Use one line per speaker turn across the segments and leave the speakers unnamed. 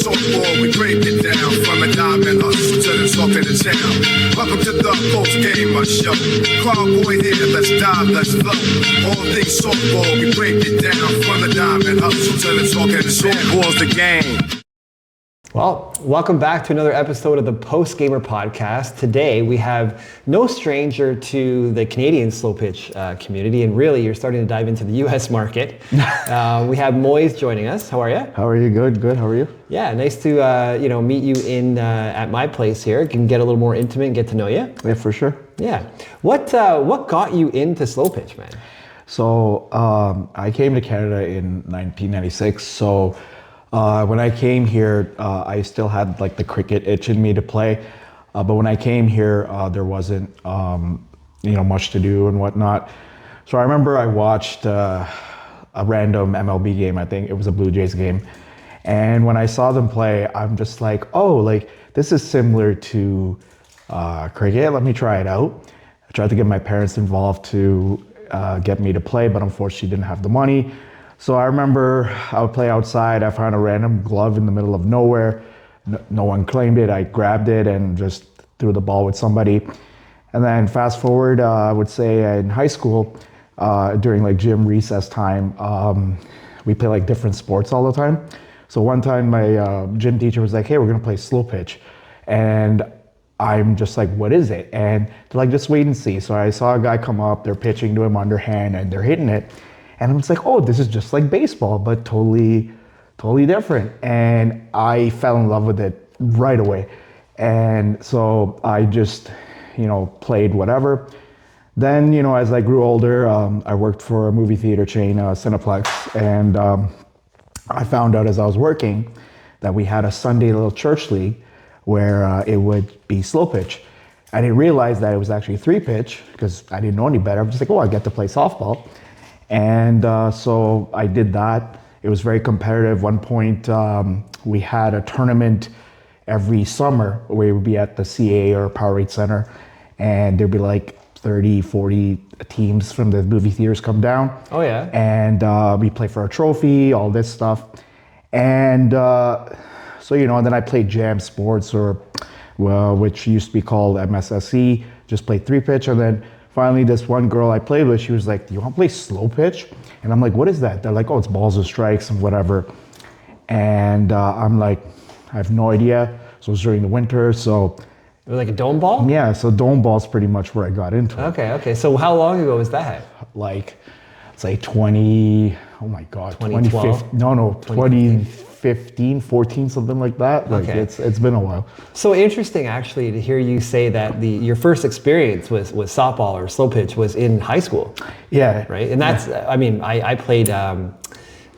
softball, we break it down from a diamond hustle to the talk in the town. Welcome to the post game show. Cowboy here, let's dive, let's flow. All things softball, we break it down from a diamond hustle to the talk in the town. Softball's the game.
Well, welcome back to another episode of the Post Gamer Podcast. Today we have no stranger to the Canadian slow-pitch community, and really you're starting to dive into the US market. We have Moise joining us. How are you?
How are you? Good. How are you?
Yeah, nice to meet you in at my place here. Can get a little more intimate and get to know you.
Yeah, for sure.
Yeah. What got you into slow-pitch, man?
So I came to Canada in 1996. So when I came here, I still had like the cricket itch in me to play. But when I came here, there wasn't much to do and whatnot. So I remember I watched a random MLB game. I think it was a Blue Jays game. And when I saw them play, I'm just like, oh, like this is similar to cricket. Let me try it out. I tried to get my parents involved to get me to play, but unfortunately didn't have the money. So I remember I would play outside. I found a random glove in the middle of nowhere. No one claimed it. I grabbed it and just threw the ball with somebody. And then fast forward, I would say in high school, during like gym recess time, we play like different sports all the time. So one time my gym teacher was like, hey, we're gonna play slow pitch. And I'm just like, what is it? And they're like, just wait and see. So I saw a guy come up, they're pitching to him underhand and they're hitting it. And I was like, oh, this is just like baseball, but totally different. And I fell in love with it right away. And so I just, played whatever. Then, as I grew older, I worked for a movie theater chain, Cineplex. And I found out as I was working that we had a Sunday little church league where it would be slow pitch. I didn't realize that it was actually 3-pitch because I didn't know any better. I'm just like, oh, I get to play softball. And so I did that. It was very competitive. One point, we had a tournament every summer where we would be at the CA or Powerade Center, and there'd be like 30, 40 teams from the movie theaters come down.
Oh, yeah.
And we play for a trophy, all this stuff. And and then I played Jam Sports, which used to be called MSSC, just played 3-pitch, and then finally, this one girl I played with, she was like, do you want to play slow pitch? And I'm like, what is that? They're like, oh, it's balls and strikes and whatever. And I'm like, I have no idea. So it was during the winter, so.
It was like a dome ball?
Yeah, so dome ball's pretty much where I got into it.
Okay. So how long ago was that?
Like, it's like 2012? No, 2015, 14, something like that. Like
okay.
It's been a while.
So interesting actually to hear you say that your first experience with softball or slow pitch was in high school.
Yeah.
Right? And that's, I played in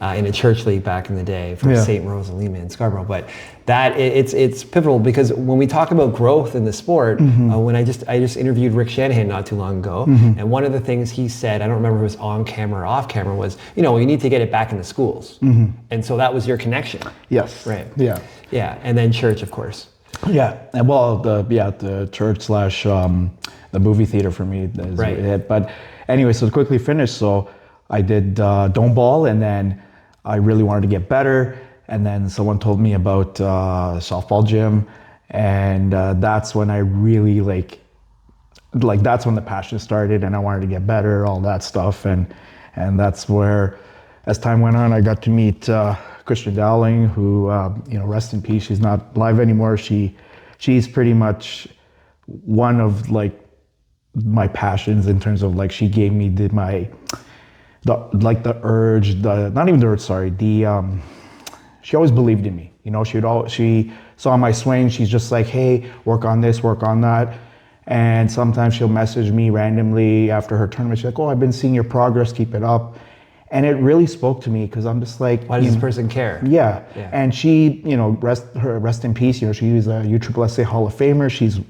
a church league back in the day for St. Rose and Lehman in Scarborough, but it's pivotal because when we talk about growth in the sport, when I just interviewed Rick Shanahan not too long ago, and one of the things he said, I don't remember if it was on camera or off camera, was you need to get it back in the schools, and so that was your connection.
Yes.
Right.
Yeah.
Yeah, and then church, of course.
Yeah, and well, the church / the movie theater for me is
right.
it. But anyway, so to quickly finish, so I did dome ball, and then I really wanted to get better. And then someone told me about softball gym, and that's when I really like that's when the passion started, and I wanted to get better, all that stuff, and that's where, as time went on, I got to meet Christian Dowling, who rest in peace. She's not alive anymore. She's pretty much one of like my passions in terms of like she gave me the urge. She always believed in me. She saw my swing. She's just like, hey, work on this, work on that. And sometimes she'll message me randomly after her tournament. She's like, oh, I've been seeing your progress, keep it up. And it really spoke to me because I'm just like,
why does this person care?
Yeah. And she, rest in peace. She's a USSSA Hall of Famer. She's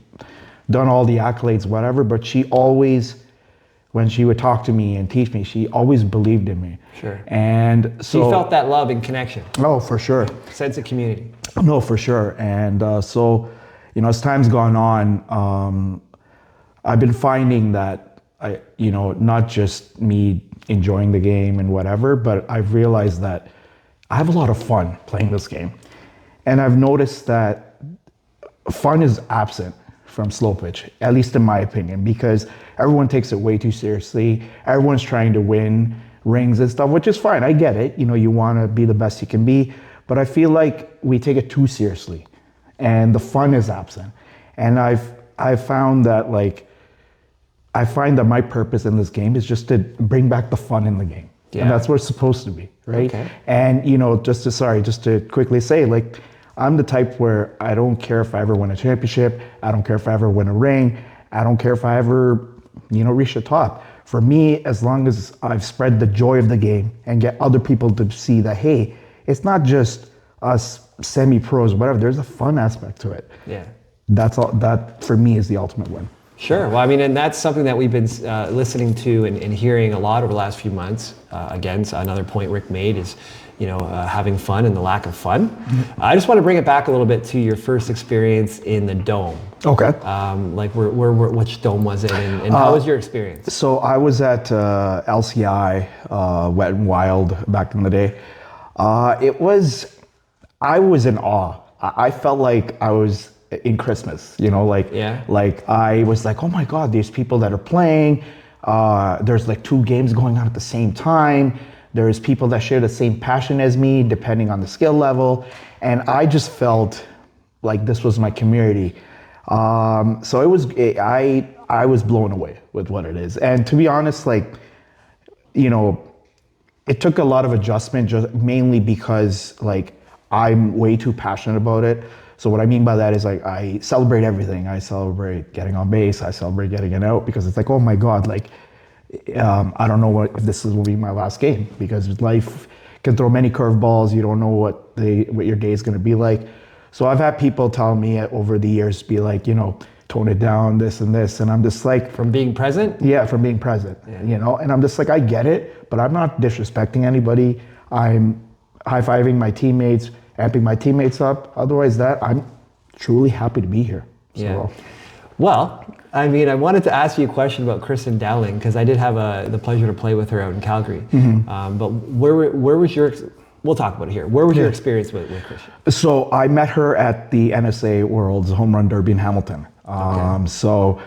done all the accolades, whatever. But she always, when she would talk to me and teach me, she always believed in me.
Sure.
And so
you felt that love and connection.
Oh, for sure.
Sense of community.
No, for sure. And so, as time's gone on, I've been finding that not just me enjoying the game and whatever, but I've realized that I have a lot of fun playing this game. And I've noticed that fun is absent from slow pitch, at least in my opinion, because everyone takes it way too seriously. Everyone's trying to win rings and stuff, which is fine. I get it. You know, you want to be the best you can be, but I feel like we take it too seriously, and the fun is absent. And I've found that I find that my purpose in this game is just to bring back the fun in the game. Yeah. And that's what it's supposed to be, right? Okay. And you know, just to quickly say, like, I'm the type where I don't care if I ever win a championship. I don't care if I ever win a ring. I don't care if I ever, you know, reach the top. For me, as long as I've spread the joy of the game and get other people to see that, hey, it's not just us semi-pros, whatever. There's a fun aspect to it.
Yeah.
That's all. That for me is the ultimate win.
Sure. Well, I mean, and that's something that we've been listening to and hearing a lot over the last few months. Again, so another point Rick made is, you know, having fun and the lack of fun. Mm-hmm. I just want to bring it back a little bit to your first experience in the Dome.
Okay.
Like, which Dome was it, and how was your experience?
So I was at LCI, Wet and Wild back in the day. I was in awe. I felt like I was in Christmas, you know, like I was like, oh my God, there's people that are playing. There's like 2 games going on at the same time. There's people that share the same passion as me, depending on the skill level. And I just felt like this was my community. So I was blown away with what it is. And to be honest, like, you know, it took a lot of adjustment, just mainly because like I'm way too passionate about it. So what I mean by that is, like, I celebrate everything. I celebrate getting on base. I celebrate getting it out, because it's like, oh my God, like, I don't know if this will be my last game, because life can throw many curveballs. You don't know what your day is going to be like. So I've had people tell me over the years, be like, you know, tone it down, this and this. And I'm just like...
From being present?
Yeah, from being present, you know? And I'm just like, I get it, but I'm not disrespecting anybody. I'm high-fiving my teammates, amping my teammates up. Otherwise I'm truly happy to be here. So.
Yeah. Well, I mean, I wanted to ask you a question about Kristen Dowling, because I did have the pleasure to play with her out in Calgary. Mm-hmm. But where was your... We'll talk about it here. Where was your experience with Kristen?
So I met her at the NSA World's Home Run Derby in Hamilton. Okay. So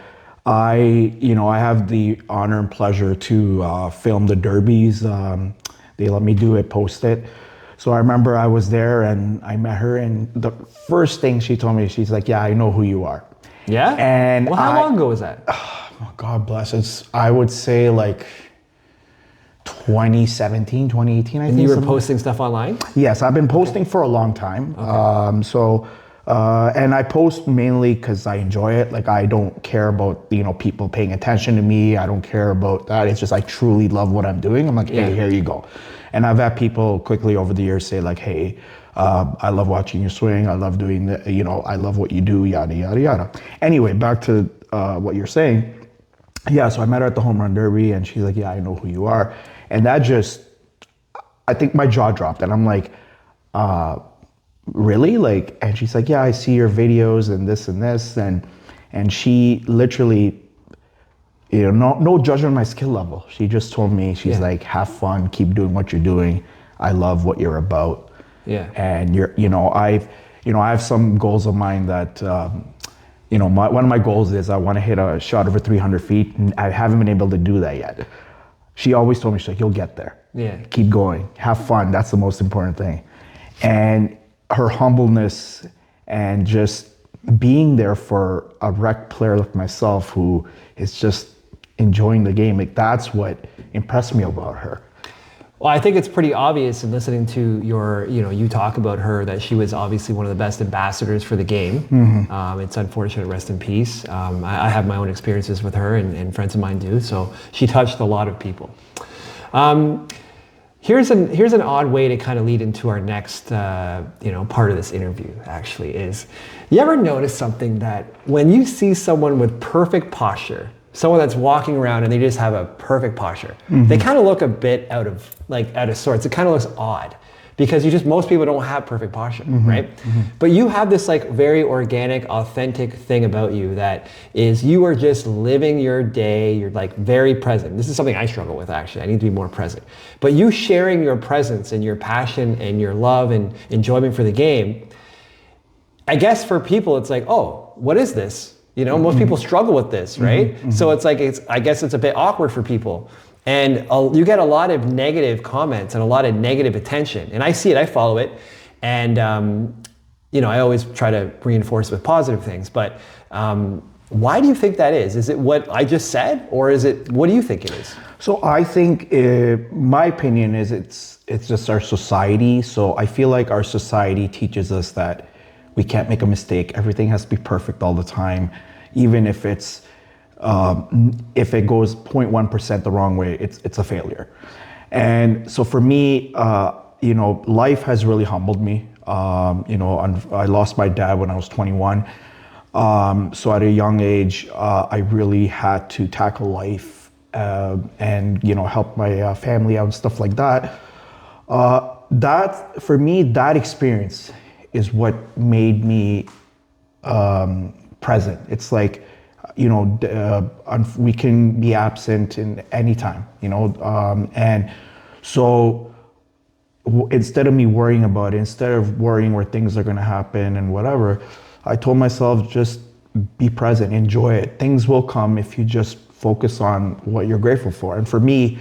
I have the honor and pleasure to film the derbies. They let me do it, post it. So I remember I was there and I met her, and the first thing she told me, she's like, yeah, I know who you are.
Yeah?
And
well, how long ago was that?
Oh, God bless. I would say like 2017, 2018, I think.
And you were posting stuff online?
Yes, I've been posting for a long time. Okay. And I post mainly because I enjoy it. Like, I don't care about, you know, people paying attention to me. I don't care about that. It's just I truly love what I'm doing. I'm like, hey, here you go. And I've had people quickly over the years say like, hey, I love watching you swing. I love doing the, you know, I love what you do, yada, yada, yada. Anyway, back to what you're saying. Yeah, so I met her at the Home Run Derby, and she's like, yeah, I know who you are. And that just, I think my jaw dropped, and I'm like, really? Like, and she's like, yeah, I see your videos and this and this. And she literally, you know, no judgment on my skill level. She just told me, she's like, have fun, keep doing what you're doing. I love what you're about. Yeah. And I have some goals of mine that, one of my goals is I want to hit a shot over 300 feet, and I haven't been able to do that yet. She always told me, she's like, you'll get there. Yeah. Keep going, have fun. That's the most important thing. And her humbleness and just being there for a rec player like myself who is just enjoying the game, like, that's what impressed me about her.
Well, I think it's pretty obvious in listening to you talk about her, that she was obviously one of the best ambassadors for the game. Mm-hmm. It's unfortunate, rest in peace. I have my own experiences with her, and friends of mine do. So she touched a lot of people. Here's an odd way to kind of lead into our next part of this interview. Actually, is you ever notice something that when you see someone with perfect posture, someone that's walking around and they just have a perfect posture, mm-hmm. they kind of look a bit out of sorts. It kind of looks odd because most people don't have perfect posture, mm-hmm. right? Mm-hmm. But you have this like very organic, authentic thing about you that is you are just living your day. You're like very present. This is something I struggle with, actually. I need to be more present. But you sharing your presence and your passion and your love and enjoyment for the game, I guess for people, it's like, oh, what is this? You know, most people struggle with this, right? So it's like, I guess it's a bit awkward for people. And you get a lot of negative comments and a lot of negative attention. And I see it, I follow it. And, you know, I always try to reinforce with positive things. But why do you think that is? Is it what I just said? Or is it, what do you think it is?
So I think, my opinion is it's just our society. So I feel like our society teaches us that we can't make a mistake. Everything has to be perfect all the time. Even if it's, if it goes 0.1% the wrong way, it's a failure. And so for me, you know, life has really humbled me. You know, I lost my dad when I was 21. So at a young age, I really had to tackle life and, you know, help my family out and stuff like that. That, for me, that experience is what made me present. It's like, you know, we can be absent in any time, you know, and so instead of me worrying about it, instead of worrying where things are going to happen and whatever, I told myself, just be present, enjoy it. Things will come if you just focus on what you're grateful for. And for me,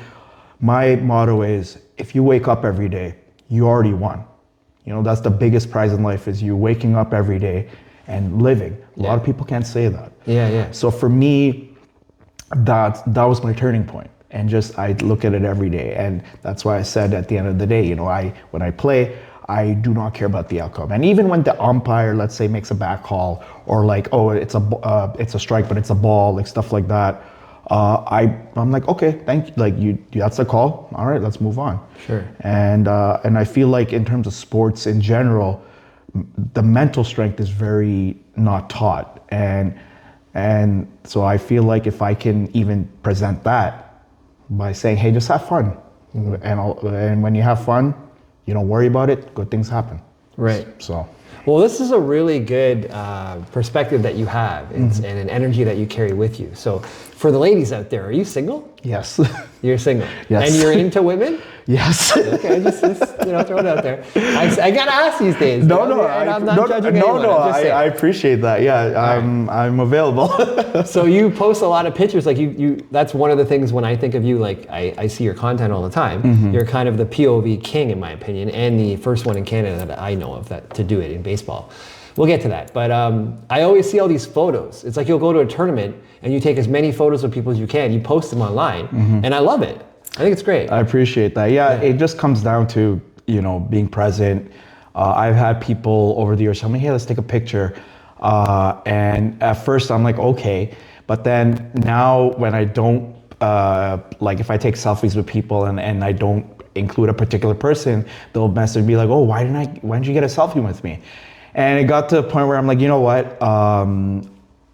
my motto is, if you wake up every day, you already won. You know, that's the biggest prize in life, is you waking up every day and living. A lot of people can't say that. Yeah. So for me, that was my turning point. And just, I look at it every day. And that's why I said at the end of the day, you know, when I play, I do not care about the outcome. And even when the umpire, let's say, makes a back call, or like, oh, it's a strike, but it's a ball, like stuff like that, I'm like, okay, thank you. Like, that's a call. All right, let's move on.
Sure.
And I feel like in terms of sports in general, the mental strength is very not taught. And so I feel like if I can even present that by saying, hey, just have fun. And when you have fun, you don't worry about it, good things happen.
Right.
So.
Well, this is a really good perspective that you have, and an energy that you carry with you. So for the ladies out there, are you single?
Yes.
You're single?
Yes.
And you're into women?
Yes.
Okay, just you know, throw it out there. I gotta ask these days. I'm not judging anyone.
I appreciate that. Yeah, I'm available.
So you post a lot of pictures. Like you that's one of the things when I think of you. Like I see your content all the time. You're kind of the POV king, in my opinion, and the first one in Canada that I know of to do it in baseball. We'll get to that. But I always see all these photos. It's like you'll go to a tournament and you take as many photos of people as you can. You post them online, and I love it. I think it's great.
I appreciate that. Yeah, it just comes down to, you know, being present. I've had people over the years tell me, hey, let's take a picture. And at first I'm like, okay. But then now when I don't, like if I take selfies with people and I don't include a particular person, they'll message me like, oh, why didn't you get a selfie with me? And it got to a point where I'm like, you know what?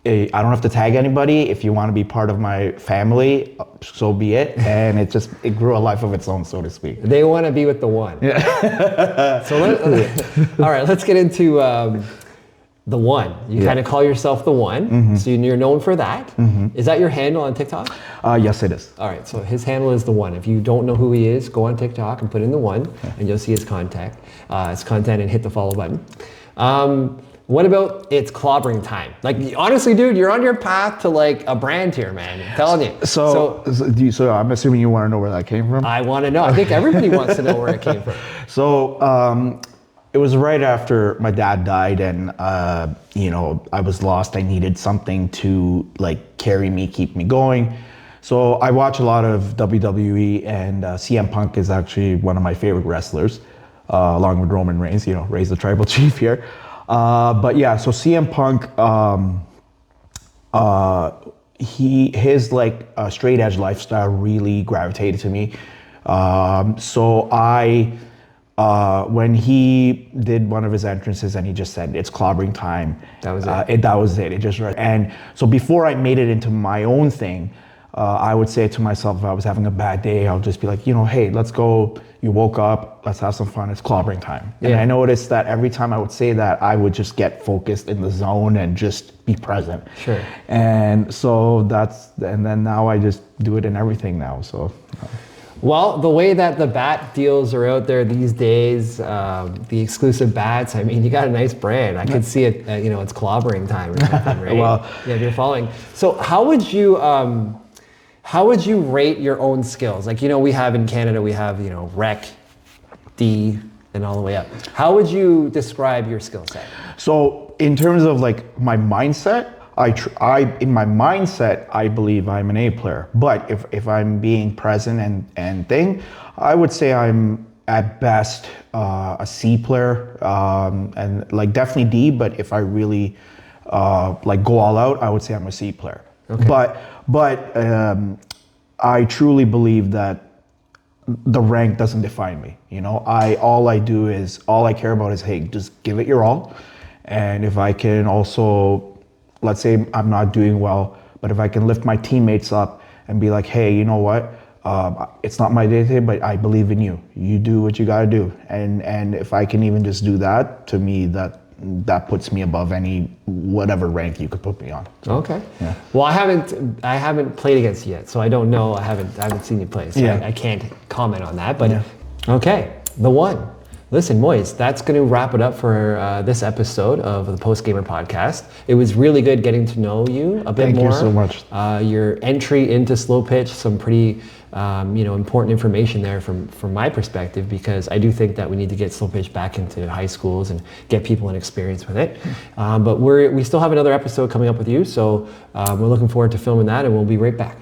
I don't have to tag anybody. If you want to be part of my family, so be it. And it grew a life of its own, so to speak.
They want to be with the one. Yeah. So all right, let's get into the one. You kind of call yourself the one. So you're known for that. Is that your handle on TikTok?
Yes, it is.
All right, so his handle is the one. If you don't know who he is, go on TikTok and put in the one, and you'll see his content and hit the follow button. What about it's clobbering time? Like, honestly, dude, you're on your path to like a brand here, man. I'm telling you.
So I'm assuming you want to know where that came from?
I want to know. I think everybody wants to know where it came from.
So it was right after my dad died, and you know, I was lost. I needed something to like carry me, keep me going. So I watch a lot of WWE, and CM Punk is actually one of my favorite wrestlers, along with Roman Reigns. You know, Ray's the tribal chief here. But yeah, so CM Punk, his like straight edge lifestyle really gravitated to me. So when he did one of his entrances and he just said, it's clobbering time.
That was it.
That was it. It just, and so before I made it into my own thing, I would say to myself, if I was having a bad day, I'll just be like, you know, hey, let's go. You woke up, let's have some fun. It's clobbering time. Yeah. And I noticed that every time I would say that, I would just get focused in the zone and just be present.
Sure.
And so and then now I just do it in everything now. So.
Well, the way that the bat deals are out there these days, the exclusive bats, I mean, you got a nice brand. I could see it, it's clobbering time or something, right?
Well,
yeah, if you're following. So how would you rate your own skills? Like, we have in Canada, we have, rec, D, and all the way up. How would you describe your skill set?
So in terms of like my mindset, in my mindset, I believe I'm an A player. But if I'm being present and thing, I would say I'm at best a C player, and like definitely D. But if I really like go all out, I would say I'm a C player. Okay. But I truly believe that the rank doesn't define me. All I care about is, hey, just give it your all. And if I can also, let's say I'm not doing well, but if I can lift my teammates up and be like, hey, you know what? It's not my day today, but I believe in you. You do what you gotta do. And if I can even just do that, to me, that puts me above any whatever rank you could put me on. So,
okay.
Yeah.
Well, I haven't played against you yet, so I don't know. I haven't seen you play, so I can't comment on that. But okay, the one. Listen, Moise, that's going to wrap it up for this episode of the Post Gamer Podcast. It was really good getting to know you a bit more.
Thank you so much.
Your entry into slo-pitch, some pretty important information there from my perspective, because I do think that we need to get slo-pitch back into high schools and get people an experience with it. But we still have another episode coming up with you, so we're looking forward to filming that, and we'll be right back.